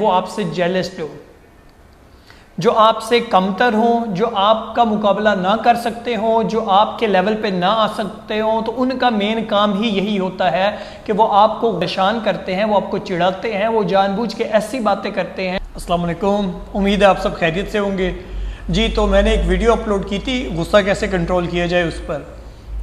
वो आपसे जेलस हो, जो आपसे कमतर हों, जो आपका मुकाबला ना कर सकते हों, जो आपके लेवल पे ना आ सकते हों, तो उनका मेन काम ही यही होता है कि वो आपको परेशान करते हैं, वो आपको चिढ़ाते हैं, वो जानबूझ के ऐसी बातें करते हैं। अस्सलाम वालेकुम, उम्मीद है आप सब खैरियत से होंगे जी। तो मैंने एक वीडियो अपलोड की थी, गुस्सा कैसे कंट्रोल किया जाए उस पर।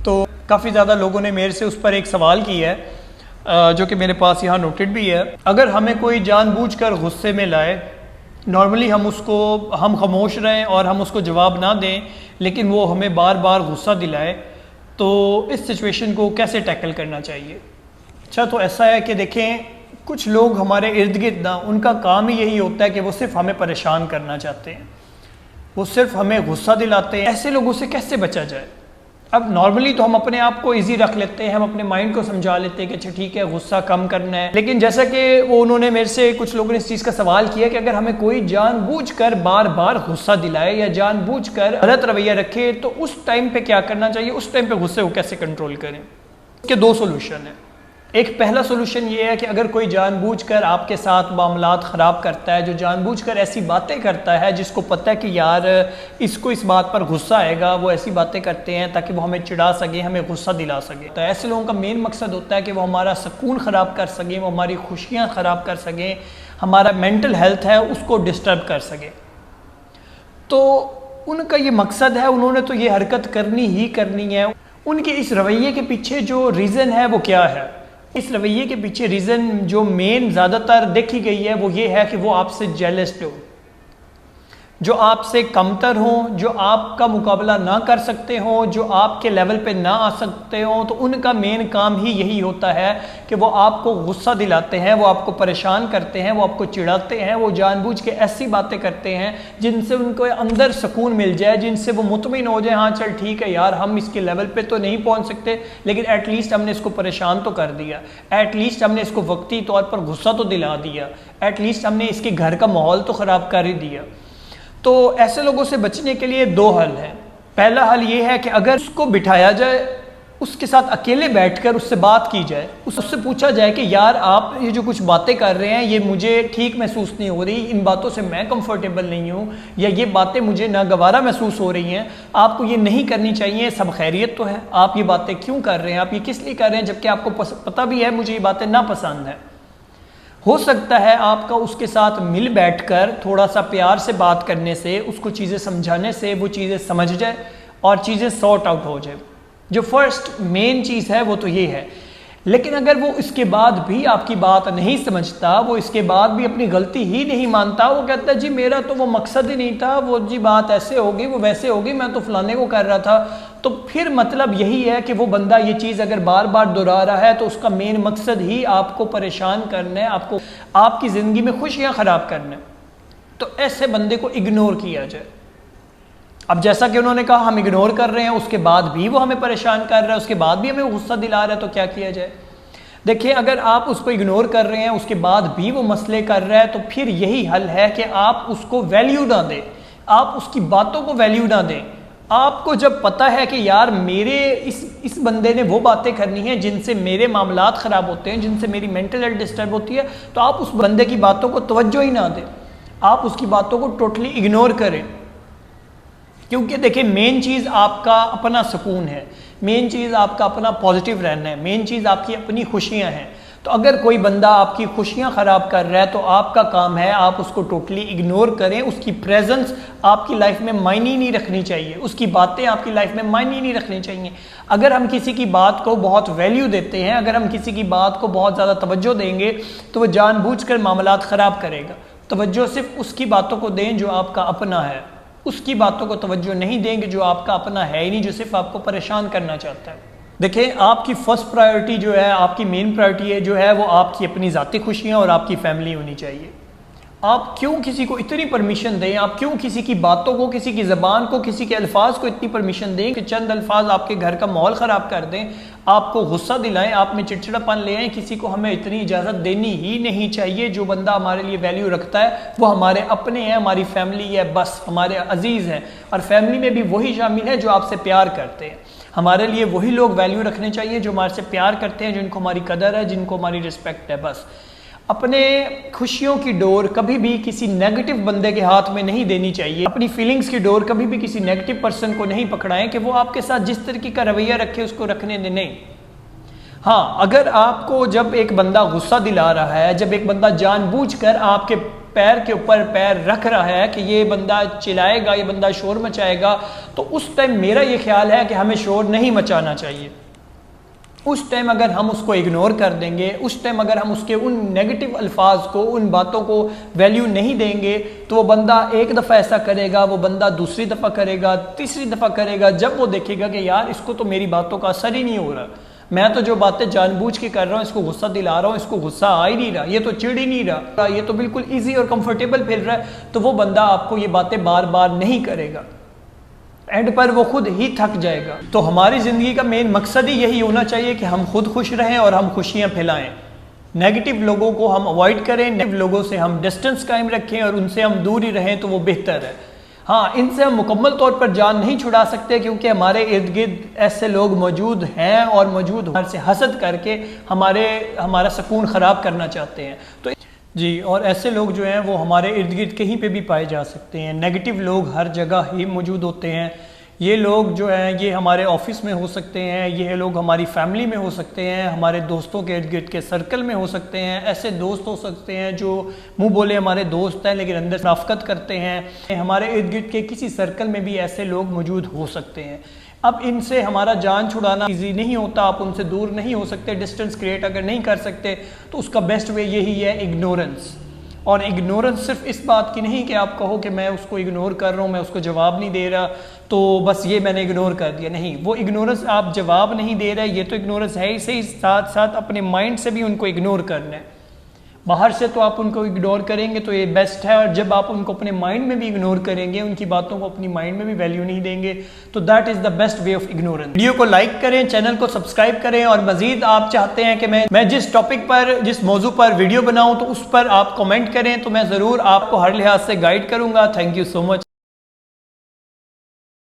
तो काफ़ी ज़्यादा लोगों ने मेरे से उस पर एक सवाल किया है जो कि मेरे पास यहाँ नोटेड भी है। अगर हमें कोई जानबूझकर गुस्से में लाए, नॉर्मली हम खामोश रहें और हम उसको जवाब ना दें, लेकिन वो हमें बार बार गुस्सा दिलाए, तो इस सिचुएशन को कैसे टैकल करना चाहिए। अच्छा, तो ऐसा है कि देखें, कुछ लोग हमारे इर्द गिर्द ना, उनका काम ही यही होता है कि वो सिर्फ हमें परेशान करना चाहते हैं, वो सिर्फ हमें गुस्सा दिलाते हैं। ऐसे लोगों से कैसे बचा जाए। अब नॉर्मली तो हम अपने आप को इजी रख लेते हैं, हम अपने माइंड को समझा लेते हैं कि अच्छा ठीक है, गुस्सा कम करना है। लेकिन जैसा कि उन्होंने मेरे से, कुछ लोगों ने इस चीज़ का सवाल किया कि अगर हमें कोई जानबूझकर बार बार गुस्सा दिलाए या जानबूझकर गलत रवैया रखे, तो उस टाइम पे क्या करना चाहिए, उस टाइम पे गुस्से को कैसे कंट्रोल करें। इसके दो सोल्यूशन हैं। एक पहला सोल्यूशन ये है कि अगर कोई जानबूझकर आपके साथ मामलात ख़राब करता है, जो जानबूझकर ऐसी बातें करता है जिसको पता है कि यार इसको इस बात पर गुस्सा आएगा, वो ऐसी बातें करते हैं ताकि वो हमें चिढ़ा सके, हमें गुस्सा दिला सके। तो ऐसे लोगों का मेन मकसद होता है कि वो हमारा सुकून ख़राब कर सकें, वो हमारी खुशियाँ ख़राब कर सकें, हमारा मेंटल हेल्थ है उसको डिस्टर्ब कर सकें। तो उनका ये मकसद है, उन्होंने तो ये हरकत करनी ही करनी है। उनके इस रवैये के पीछे जो रीज़न है वो क्या है, इस रवैये के पीछे रीज़न जो मेन ज़्यादातर देखी गई है वो ये है कि वो आपसे जेलस हो, जो आपसे कमतर हों, जो आपका मुकाबला ना कर सकते हों, जो आपके लेवल पे ना आ सकते हों, तो उनका मेन काम ही यही होता है कि वो आपको गुस्सा दिलाते हैं, वो आपको परेशान करते हैं, वो आपको चिढ़ाते हैं, वो जानबूझ के ऐसी बातें करते हैं जिनसे उनको अंदर सुकून मिल जाए, जिनसे वो मुतमिन हो जाए, हाँ चल ठीक है यार, हम इसके लेवल पे तो नहीं पहुँच सकते, लेकिन एटलीस्ट हमने इसको परेशान तो कर दिया, एटलीस्ट हमने इसको वक्ती तौर पर गुस्सा तो दिला दिया, एटलीस्ट हमने इसके घर का माहौल तो ख़राब कर ही दिया। तो ऐसे लोगों से बचने के लिए दो हल हैं। पहला हल ये है कि अगर उसको बिठाया जाए, उसके साथ अकेले बैठकर उससे बात की जाए, उससे पूछा जाए कि यार आप ये जो कुछ बातें कर रहे हैं ये मुझे ठीक महसूस नहीं हो रही, इन बातों से मैं कंफर्टेबल नहीं हूँ, या ये बातें मुझे नागवारा महसूस हो रही हैं, आपको ये नहीं करनी चाहिए, सब खैरियत तो है, आप ये बातें क्यों कर रहे हैं, आप ये किस लिए कर रहे हैं, जबकि आपको पता भी है मुझे ये बातें नापसंद हैं। हो सकता है आपका उसके साथ मिल बैठकर थोड़ा सा प्यार से बात करने से, उसको चीज़ें समझाने से वो चीज़ें समझ जाए और चीज़ें सॉर्ट आउट हो जाए। जो फर्स्ट मेन चीज़ है वो तो ये है। लेकिन अगर वो इसके बाद भी आपकी बात नहीं समझता, वो इसके बाद भी अपनी गलती ही नहीं मानता, वो कहता है जी मेरा तो वो मकसद ही नहीं था, वो जी बात ऐसे होगी, वो वैसे होगी, मैं तो फलाने को कर रहा था, तो फिर मतलब यही है कि वो बंदा ये चीज़ अगर बार बार दोहरा रहा है तो उसका मेन मकसद ही आपको परेशान करना है, आपको आपकी ज़िंदगी में खुशियाँ ख़राब करना है। तो ऐसे बंदे को इग्नोर किया जाए। अब जैसा कि उन्होंने कहा हम इग्नोर कर रहे हैं, उसके बाद भी वो हमें परेशान कर रहा है, उसके बाद भी हमें गुस्सा दिला रहा है, तो क्या किया जाए। देखिए, अगर आप उसको इग्नोर कर रहे हैं, उसके बाद भी वो मसले कर रहा है, तो फिर यही हल है कि आप उसको वैल्यू ना दें, आप उसकी बातों को वैल्यू ना दें। आपको जब पता है कि यार मेरे इस बंदे ने वो बातें करनी है जिनसे मेरे मामलात ख़राब होते हैं, जिनसे मेरी मेंटल हेल्थ डिस्टर्ब होती है, तो आप उस बंदे की बातों को तवज्जो ही ना दें, आप उसकी बातों को टोटली इग्नोर करें। क्योंकि देखिए, मेन चीज़ आपका अपना सुकून है, मेन चीज़ आपका अपना पॉजिटिव रहना है, मेन चीज़ आपकी अपनी खुशियाँ हैं। तो अगर कोई बंदा आपकी खुशियाँ ख़राब कर रहा है तो आपका काम है आप उसको टोटली इग्नोर करें। उसकी प्रेजेंस आपकी लाइफ में मायने नहीं रखनी चाहिए, उसकी बातें आपकी लाइफ में मायने नहीं रखनी चाहिए। अगर हम किसी की बात को बहुत वैल्यू देते हैं, अगर हम किसी की बात को बहुत ज़्यादा तवज्जो देंगे, तो वह जानबूझकर मामलात ख़राब करेगा। तवज्जो सिर्फ उसकी बातों को दें जो आपका अपना है, उसकी बातों को तवज्जो नहीं देंगे जो आपका अपना है ही नहीं, जो सिर्फ आपको परेशान करना चाहता है। देखिए, आपकी फर्स्ट प्रायोरिटी जो है, आपकी मेन प्रायोरिटी है जो है, वो आपकी अपनी ज़ाती खुशियाँ और आपकी फैमिली होनी चाहिए। आप क्यों किसी को इतनी परमिशन दें, आप क्यों किसी की बातों को, किसी की ज़बान को, किसी के अल्फाज को इतनी परमिशन दें कि चंद अल्फाज आपके घर का माहौल ख़राब कर दें, आपको गुस्सा दिलाएं, आप में चिड़चिड़ापन ले आएँ। किसी को हमें इतनी इजाज़त देनी ही नहीं चाहिए। जो बंदा हमारे लिए वैल्यू रखता है वो हमारे अपने हैं, हमारी फैमिली है, बस हमारे अजीज़ हैं। और फैमिली में भी वही शामिल है जो आपसे प्यार करते हैं। हमारे लिए वही लोग वैल्यू रखने चाहिए जो हमारे से प्यार करते हैं, जिनको हमारी कदर है, जिनको हमारी रिस्पेक्ट है। बस अपने खुशियों की डोर कभी भी किसी नेगेटिव बंदे के हाथ में नहीं देनी चाहिए। अपनी फीलिंग्स की डोर कभी भी किसी नेगेटिव पर्सन को नहीं पकड़ाएं कि वो आपके साथ जिस तरीके का रवैया रखे उसको रखने दें, नहीं। हाँ, अगर आपको जब एक बंदा गुस्सा दिला रहा है, जब एक बंदा जानबूझकर आपके पैर के ऊपर पैर रख रहा है कि ये बंदा चिल्लाएगा, ये बंदा शोर मचाएगा, तो उस टाइम मेरा ये ख्याल है कि हमें शोर नहीं मचाना चाहिए। उस टाइम अगर हम उसको इग्नोर कर देंगे, उस टाइम अगर हम उसके उन नेगेटिव अल्फाज को, उन बातों को वैल्यू नहीं देंगे, तो वो बंदा एक दफ़ा ऐसा करेगा, वो बंदा दूसरी दफ़ा करेगा, तीसरी दफ़ा करेगा। जब वो देखेगा कि यार इसको तो मेरी बातों का असर ही नहीं हो रहा, मैं तो जो बातें जानबूझ के कर रहा हूँ, इसको गुस्सा दिला रहा हूँ, इसको गुस्सा आ ही नहीं रहा, ये तो चिढ़ ही नहीं रहा, ये तो बिल्कुल ईजी और कंफर्टेबल फिर रहा है, तो वो बंदा आपको ये बातें बार बार नहीं करेगा। एंड पर वो खुद ही थक जाएगा। तो हमारी ज़िंदगी का मेन मकसद ही यही होना चाहिए कि हम खुद खुश रहें और हम खुशियाँ फैलाएं। नेगेटिव लोगों को हम अवॉइड करें, नेगेटिव लोगों से हम डिस्टेंस कायम रखें और उनसे हम दूर ही रहें, तो वो बेहतर है। हाँ, इनसे हम मुकम्मल तौर पर जान नहीं छुड़ा सकते, क्योंकि हमारे इर्द गिर्द ऐसे लोग मौजूद हैं और मौजूद होने से हसद करके हमारा सुकून ख़राब करना चाहते हैं। तो जी, और ऐसे लोग जो हैं वो हमारे इर्द गिर्द कहीं पे भी पाए जा सकते हैं। नेगेटिव लोग हर जगह ही मौजूद होते हैं। ये लोग जो हैं ये हमारे ऑफिस में हो सकते हैं, ये लोग हमारी फैमिली में हो सकते हैं, हमारे दोस्तों के इर्द गिर्द के सर्कल में हो सकते हैं। ऐसे दोस्त हो सकते हैं जो मुंह बोले हमारे दोस्त हैं लेकिन अंदर मुनाफिकत करते हैं। हमारे इर्द गिर्द के किसी सर्कल में भी ऐसे लोग मौजूद हो सकते हैं। अब इनसे हमारा जान छुड़ाना ईजी नहीं होता, आप उनसे दूर नहीं हो सकते, डिस्टेंस क्रिएट अगर नहीं कर सकते तो उसका बेस्ट वे यही है इग्नोरेंस। और इग्नोरेंस सिर्फ इस बात की नहीं कि आप कहो कि मैं उसको इग्नोर कर रहा हूँ, मैं उसको जवाब नहीं दे रहा, तो बस ये मैंने इग्नोर कर दिया। नहीं, वो इग्नोरेंस आप जवाब नहीं दे रहे, ये तो इग्नोरेंस है ही सही, साथ साथ अपने माइंड से भी उनको इग्नोर करना है। बाहर से तो आप उनको इग्नोर करेंगे तो ये बेस्ट है, और जब आप उनको अपने माइंड में भी इग्नोर करेंगे, उनकी बातों को अपनी माइंड में भी वैल्यू नहीं देंगे, तो that is the best way of ignorance. Video को लाइक करें, चैनल को सब्सक्राइब करें, और मजीद आप चाहते हैं कि मैं जिस टॉपिक पर, जिस मौजू पर वीडियो बनाऊं तो उस पर आप कमेंट करें, तो मैं ज़रूर आपको हर लिहाज से गाइड करूँगा। Thank you so much.